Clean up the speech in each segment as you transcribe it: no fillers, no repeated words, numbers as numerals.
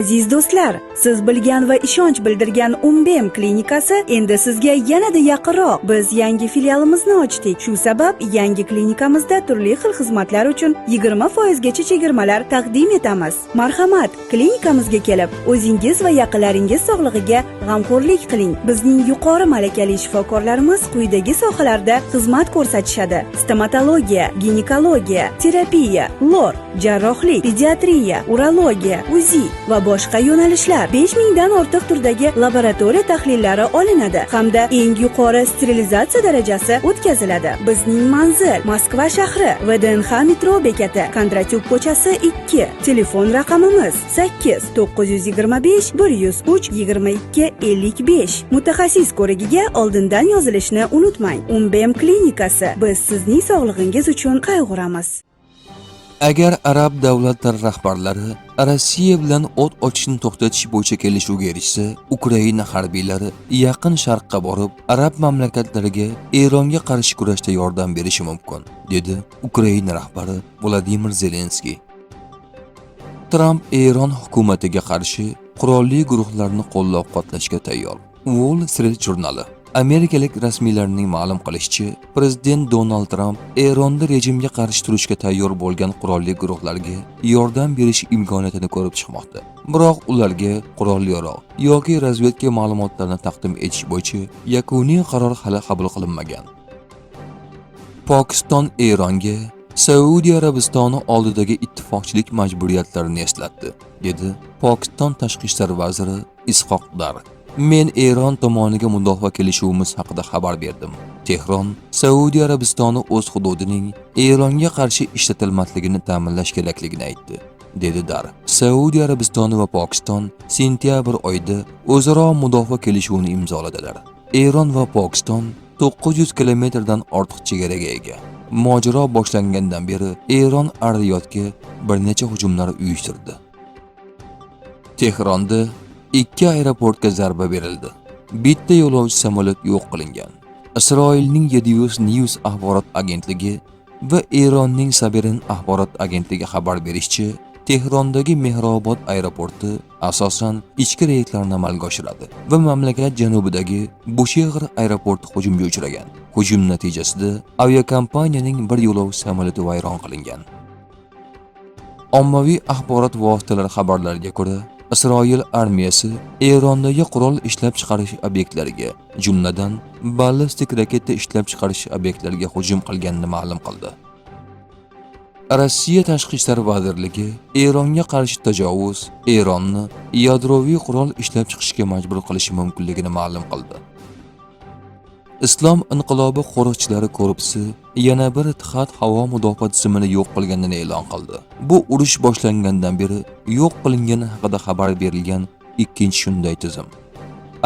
Aziz do'stlar, siz bilgan va ishonch bildirgan Umbem klinikasi endi sizga yanada yaqinroq. Biz yangi filialimizni ochdik. Shu sabab yangi klinikamizda turli xil xizmatlar uchun 20% gacha chegirmalar taqdim etamiz. Marhamat, klinikamizga kelib, o'zingiz va yaqinlaringiz sog'lig'iga g'amxo'rlik qiling. Bizning yuqori malakali shifokorlarimiz quyidagi sohalarda xizmat ko'rsatishadi: stomatologiya, ginekologiya, terapiya, lor, jarrohlik, pediatriya, urologiya, UZI va boshqa yo'nalishlar. 5000 dan ortiq turdagi laboratoriya tahlillari olinadi hamda eng yuqori sterilizatsiya darajasi o'tkaziladi. Bizning manzil Moskva shahri, VDNX metro bekati, Kondratyuk ko'chasi 2. Telefon raqamimiz 8 925 103 22 55. Mutaxassis ko'rigiga oldindan yozilishni unutmang. Umbem klinikasi. Biz sizning sog'lig'ingiz uchun qayg'uramiz. Agar arab davlatlari rahbarlari Rossiya bilan o't ochishni to'xtatish bo'yicha kelishuvga erishsa, Ukraina harbiylari Yaqin Sharqqa borib, arab mamlakatlariga Eronga qarshi kurashda yordam berishi mumkin, dedi Ukraina rahbari Vladimir Zelenskiy. Tramp Eron hukumatiga qarshi qurolli guruhlarni qo'llab-quvvatlashga tayyor. Wall Street jurnali. Amerikalik rasmiylarning ma'lum qilishicha, prezident Donald Tramp Eronda rejimga qarshi turishga tayyor bo'lgan qurolli guruhlarga yordam berish imkoniyatini ko'rib chiqmoqda. Biroq ularga qurol-yarog' yoki razvedka ma'lumotlarini taqdim etish bo'yicha yakuniy qaror hali qabul qilinmagan. Pokiston Eronga Saudiya Arabistoni oldidagi ittifoqchilik majburiyatlarini eslatdi, dedi Pokiston tashqi ishlar vaziri Ishoq Dar. Men Eron tomoniga mudofaa kelishuvimiz haqida xabar berdim. Tehron Saudiya Arabistoni o'z hududining Eronga qarshi ishlatilmasligini ta'minlash kerakligini aytdi, dedi Dar. Saudiya Arabistoni va Pokiston sentyabr oyida o'zaro mudofaa kelishuvini imzoladilar. Eron va Pokiston 900 kilometrdan ortiq chegaraga ega. Mojaro boshlangandan beri Eron Ar-Riyodga bir necha hujumlar uyushtirdi. Tehronda 2 aeroportga zarba berildi. Bitta yo'lovchi samolyot yo'q qilingan. Isroilning 700 News axborot agentligi va Eronning Saberin axborot agentligi xabar berishicha, Tehrondagi Mehrobod aeroporti asosan ichki reyslarni amalga oshiradi va mamlakat janubidagi Bushehr aeroporti hujumga uchragan. Hujum natijasida aviakompaniyaning bir yo'lovchi samolyoti vayron qilingan. Ommaviy axborot vositalari xabarlariga ko'ra, Isroil armiyasi Erondagi qurol ishlab chiqarish obyektlariga, jumladan ballistik raketa ishlab chiqarish obyektlariga hujum qilganini ma'lum qildi. Rossiya tashqi ishlar vazirligi Eronga qarshi tajovuz Eronni yadroviy qurol ishlab chiqishga majbur qilishi mumkinligini ma'lum qildi. Islom inqilobi qo'riqchilari korpusi yana bir Ittihat havo mudofaa tizimini yo'q qilganini e'lon qildi. Bu urush boshlangandan beri yo'q qilingani haqida xabar berilgan ikkinchi shunday tizim.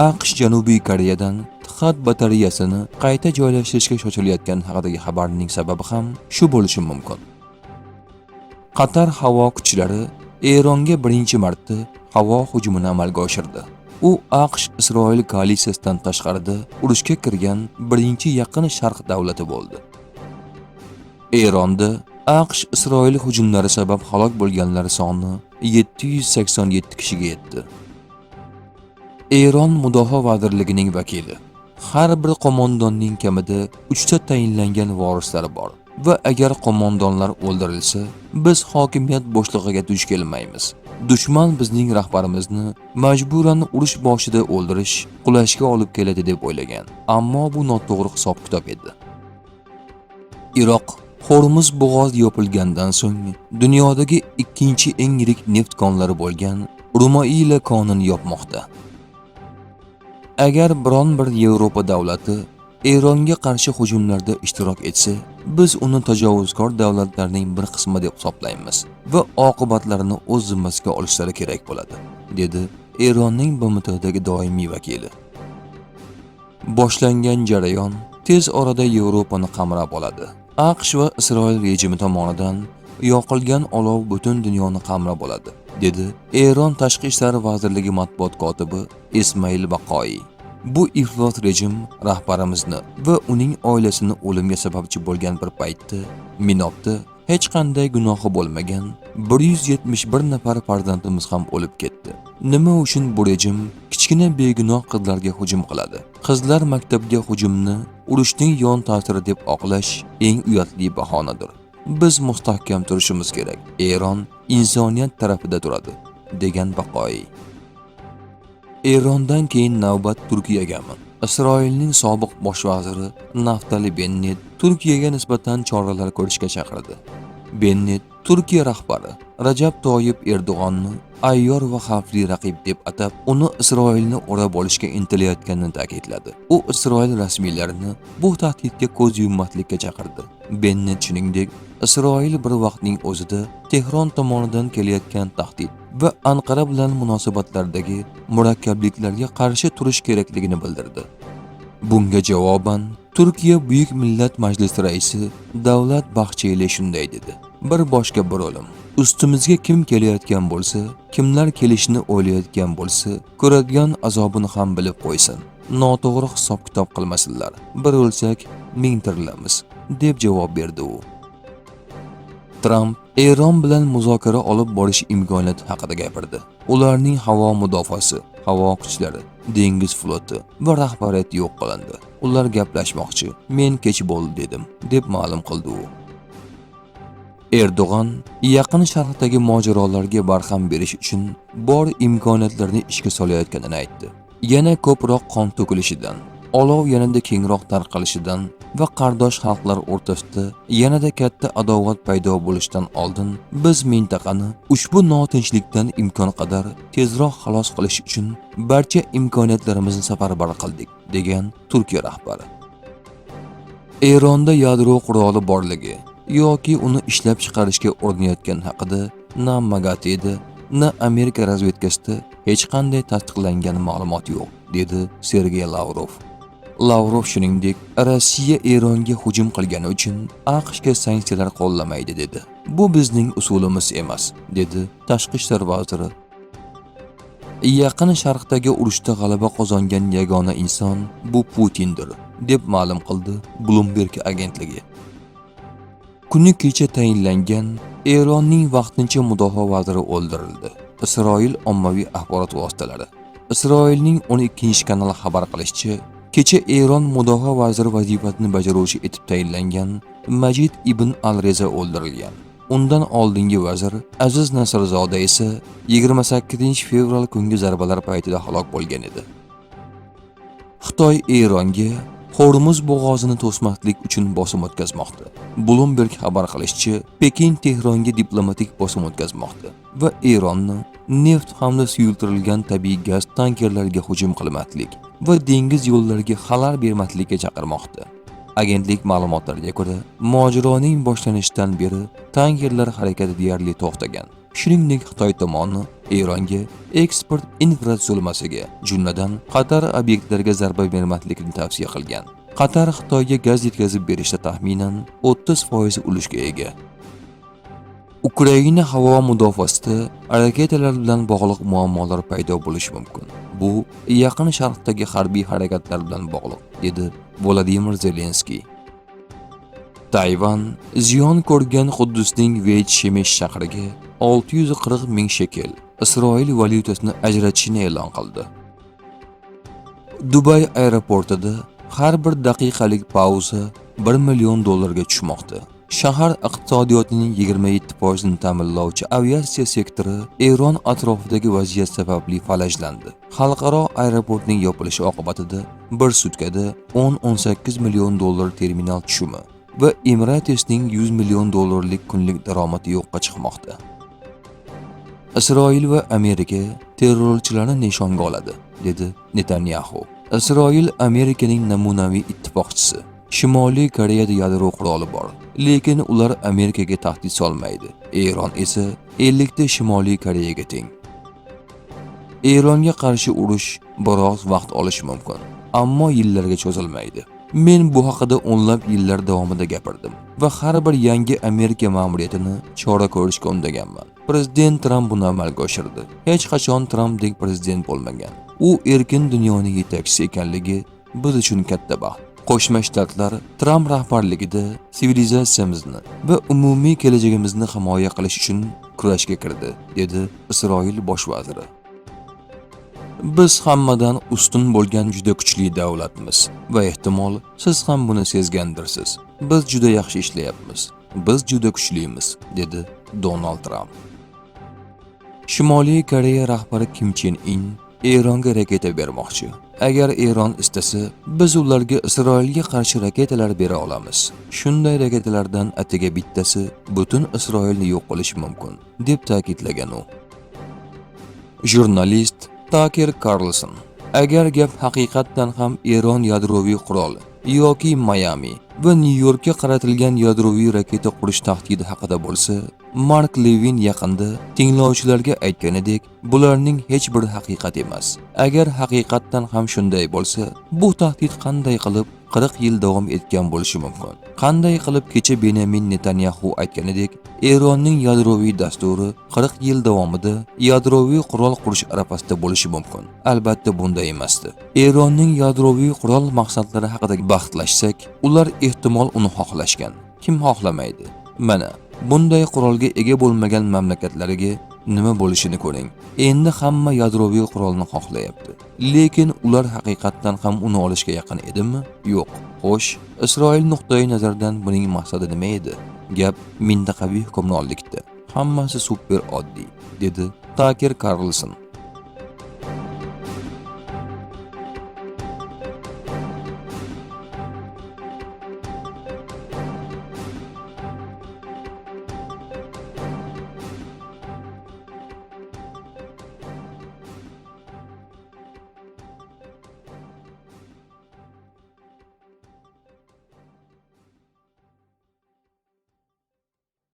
AQSh Janubiy Koreyadan Ittihat batareyasini qayta joylashtirishga shoshilayotgani haqidagi xabarning sababi ham shu bo'lishi mumkin. Qatar havo kuchlari Eronga birinchi marta havo hujumini amalga oshirdi. U AQSh Isroil koalitsiyasidan tashqarida urushga kirgan birinchi Yaqin Sharq davlati bo'ldi. Eronda AQSh Isroil hujumlari sabab halok bo'lganlar soni 787 kishiga yetdi. Eron Mudofaa vazirligining vakili: har bir qo'mondonning kamida 3 ta tayinlangan vorislari bor va agar qo'mondonlar o'ldirilsa, biz hokimiyat boshlig'iga duch kelmaymiz. Dushman bizning rahbarimizni majburan urush boshida o'ldirish, qulashga olib keladi deb o'ylagan. Ammo bu noto'g'ri hisob-kitob edi. Iroq Hormuz bo'g'ozi yopilgandan so'ng dunyodagi ikkinchi eng yirik neft konlari bo'lgan Rumaila konini yopmoqda. Agar biron bir Yevropa davlati Eronga qarshi hujumlarda ishtirok etsa, biz uni tajovuzkor davlatlarning bir qismi deb hisoblaymiz va oqibatlarini o'z zimmasiga olishlari kerak bo'ladi, dedi Eronning BMTdagi doimiy vakili. Boshlangan jarayon tez orada Yevropani qamrab oladi. AQSh va Isroil rejimi tomonidan yoqilgan olov butun dunyoni qamrab oladi, dedi Eron tashqi ishlar vazirligi matbuot kotibi Ismail Baqoiy. Bu iflos rejim rahbarimizni va uning oilasini o'limga sababchi bo'lgan bir paytda Minobda hech qanday gunohi bo'lmagan 171 nafar farzandimiz ham o'lib ketdi. Nima uchun bu rejim kichkina begunoh qizlarga hujum qiladi? Qizlar maktabga hujumni urushning yon ta'siri deb oqlash eng uyatli bahonadir. Biz mustahkam turishimiz kerak. Eron insoniyat tarafida turadi, degan Baqoiy. Erondan keyin navbat Turkiyagami? Isroilning sobiq bosh vaziri Naftali Bennett Turkiyaga nisbatan choralar ko'rishga chaqirdi. Bennett Turkiya rahbari Rajab Toyyib Erdo'g'onni ayyor va xavfli raqib deb atab, uni Isroilni o'rab olishga intilayotganini ta'kidladi. U Isroil rasmiylarini bu tahdidga ko'z yummaslikka chaqirdi. Bennett shuningdek, Isroil bir vaqtning o'zida Tehron tomonidan kelayotgan tahdid va Anqara bilan munosabatlardagi murakkabliklarga qarshi turish kerakligini bildirdi. Bunga javoban Turkiya Buyuk Millat Majlisi raisi Davlat Bahçeli shunday dedi: Bir boshqa bir o'lim. Ustimizga kim kelayotgan bo'lsa, kimlar kelishni o'ylayotgan bo'lsa, ko'radigan azobini ham bilib qo'ysin. Noto'g'ri hisob-kitob qilmasinlar. Bir o'lsak, ming tirilamiz, deb javob berdi u. Trump Eron bilan muzokara olib borish imkoniyati haqida gapirdi. Ularning havo mudofaasi, havo kuchlari, dengiz floti va rahbariyati yo'q qilindi. Ular gaplashmoqchi. Men kech bo'ldi dedim, deb ma'lum qildi u. Erdo'g'an Yaqin Sharqdagi mojarolarga barham berish uchun bor imkoniyatlarni ishga solayotganini aytdi. Yana ko'proq qon to'kilishidan, olov yanada kengroq tarqalishidan va qardosh xalqlar o'rtasida yanada katta adovat paydo bo'lishidan oldin biz mintaqani ushbu notinchlikdan imkon qadar tezroq xalos qilish uchun barcha imkoniyatlarimizni safarbar qildik, degan Turkiya rahbari. Eronda yadro quroli borligi yoki uni ishlab chiqarishga urinayotgan haqida na MAGATE'da, na Amerika razvedkasida hech qanday tasdiqlangan ma'lumot yo'q, dedi Sergey Lavrov. Lavrov shuningdek, Rossiya Eronga hujum qilgani uchun AQShga sanksiyalar qo'llamaydi dedi. Bu bizning usulimiz emas, dedi tashqi ishlar vaziri. Yaqin Sharqdagi urushda g'alaba qozongan yagona inson bu Putindir, deb ma'lum qildi Bloomberg agentligi. Kuni kecha tayinlangan Eronning vaqtincha mudofaa vaziri o'ldirildi. Isroil ommaviy axborot vositalari. Isroilning 12-kanali xabar qilishicha, kecha Eron mudofaa vaziri vazifasini bajaruvchi etib tayinlangan Majid ibn al-Reza o'ldirilgan. Undan oldingi vazir Aziz Nasrzoda esa 28-fevral kungi zarbalar paytida halok bo'lgan edi. Xitoy Eronga Hormuz bo'g'ozini to'smaslik uchun bosim o'tkazmoqda. Bloomberg xabar qilishicha, Pekin Tehronga diplomatik bosim o'tkazmoqda va Eronni neft hamda suyultirilgan tabiiy gaz tankerlariga hujum qilmaslik va dengiz yo'llariga xalal bermaslikka chaqirmoqda. Agentlik ma'lumotlariga ko'ra, mojaroning boshlanishidan beri tankerlar harakati deyarli to'xtagan. Shuningdek, Xitoy tomoni Eronga eksport infratuzilmasiga, jumladan Qatar obyektlariga zarba bermaslikni tavsiya qilgan. Qatar Xitoyga gaz yetkazib berishda taxminan 30% ulushga ega. Ukraina havo mudofaasida raketalar bilan bog'liq muammolar paydo bo'lishi mumkin. Bu Yaqin Sharqdagi harbiy harakatlar bilan bog'liq, dedi Volodimir Zelenskiy. Tayvan ziyon ko'rgan Quddusning Veyt-Shemesh shahriga 640 ming shekel Isroil valyutasini ajratishini e'lon qildi. Dubay aeroportida har bir daqiqalik pauza $1 million tushmoqda. Shahar iqtisodiyotining 27%ni ta'minlovchi aviatsiya sektori Eron atrofidagi vaziyat sababli falajlandi. Xalqaro aeroportning yopilishi oqibatida bir sutkada $10-18 million terminal tushumi va Emiratesning $100 million kunlik daromadi yo'qqa chiqmoqda. Isroil va Amerika terrorchilarni nishonga oladi, dedi Netanyahu. Isroil Amerikaning namunaviy ittifoqchisi. Shimoliy Koreyada yadro quroli bor, lekin ular Amerikaga tahdid solmaydi. Eron esa 50 ta Shimoliy Koreyaga teng. Eronga qarshi urush biroz vaqt olishi mumkin, ammo yillarga cho'zilmaydi. Men bu haqida o'nlab yillar davomida gapirdim va har bir yangi Amerika ma'muriyatini chora ko'rishga undaganman. Prezident Trump buni amalga oshirdi. Hech qachon Trumpdek prezident bo'lmagan. U erkin dunyoning yetakchisi ekanligi biz uchun katta baxt. Qo'shma Shtatlar Trump rahbarligida sivilizatsiyamizni va umumiy kelajagimizni himoya qilish uchun kurashga kirdi, dedi Isroil bosh vaziri. Biz hammadan ustun bo'lgan juda kuchli davlatmiz va ehtimol siz ham buni sezgandirsiz. Biz juda yaxshi ishlayapmiz. Biz juda kuchlimiz, dedi Donald Tramp. Shimoliy Koreya rahbari Kim Chen In Eronga raketa bermoqchi. Agar Eron istasa, biz ularga Isroilga qarshi raketalar bera olamiz. Shunday raketalardan atigi bittasi butun Isroilni yo'q qilishi mumkin, deb ta'kidlagan u. Jurnalist Tucker Carlson: agar gap haqiqatdan ham Eron yadroviy qurol yoki Miami va Nyu-Yorkka qaratilgan yadroviy raketa qurish tahdidi haqida bo'lsa, Mark Levin yaqinda tinglovchilarga aytganidek, bularning hech biri haqiqat emas. Agar haqiqatdan ham shunday bo'lsa, bu tahdid qanday qilib 40 yil davom etgan bo'lishi mumkin? Qanday qilib kecha Benyamin Netanyahu aytganidek, Eronning yadroviy dasturi 40 yil davomida yadroviy qurol qurish arafasida bo'lishi mumkin? Albatta bunday emasdi. Eronning yadroviy qurol maqsadlari haqida bahslashsak, ular ehtimol uni xohlashgan. Kim xohlamaydi? Mana bunday qurolga ega bo'lmagan mamlakatlariga nima bo'lishini ko'ring. Endi hamma yadroviy qurolni xohlayapti. Lekin ular haqiqatdan ham uni olishga yaqin edimi? Yo'q. Xo'sh, Isroil nuqtai nazaridan buning maqsadi nima edi? Gap mintaqaviy hukmronlikda. Hammasi super oddiy, dedi Tucker Carlson.